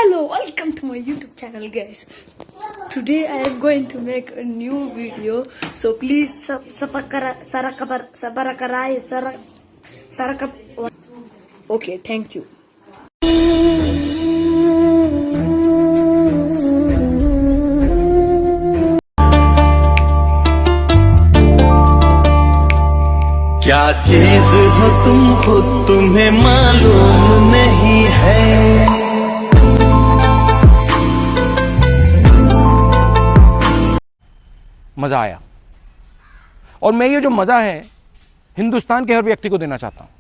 Hello, welcome to my YouTube channel, guys. Today I am going to make a new video, so please Okay, thank you. क्या चीज हो तुम खुद तुम्हें मालूम नहीं है। मजा आया और मैं ये जो मजा है हिंदुस्तान के हर व्यक्ति को देना चाहता हूं।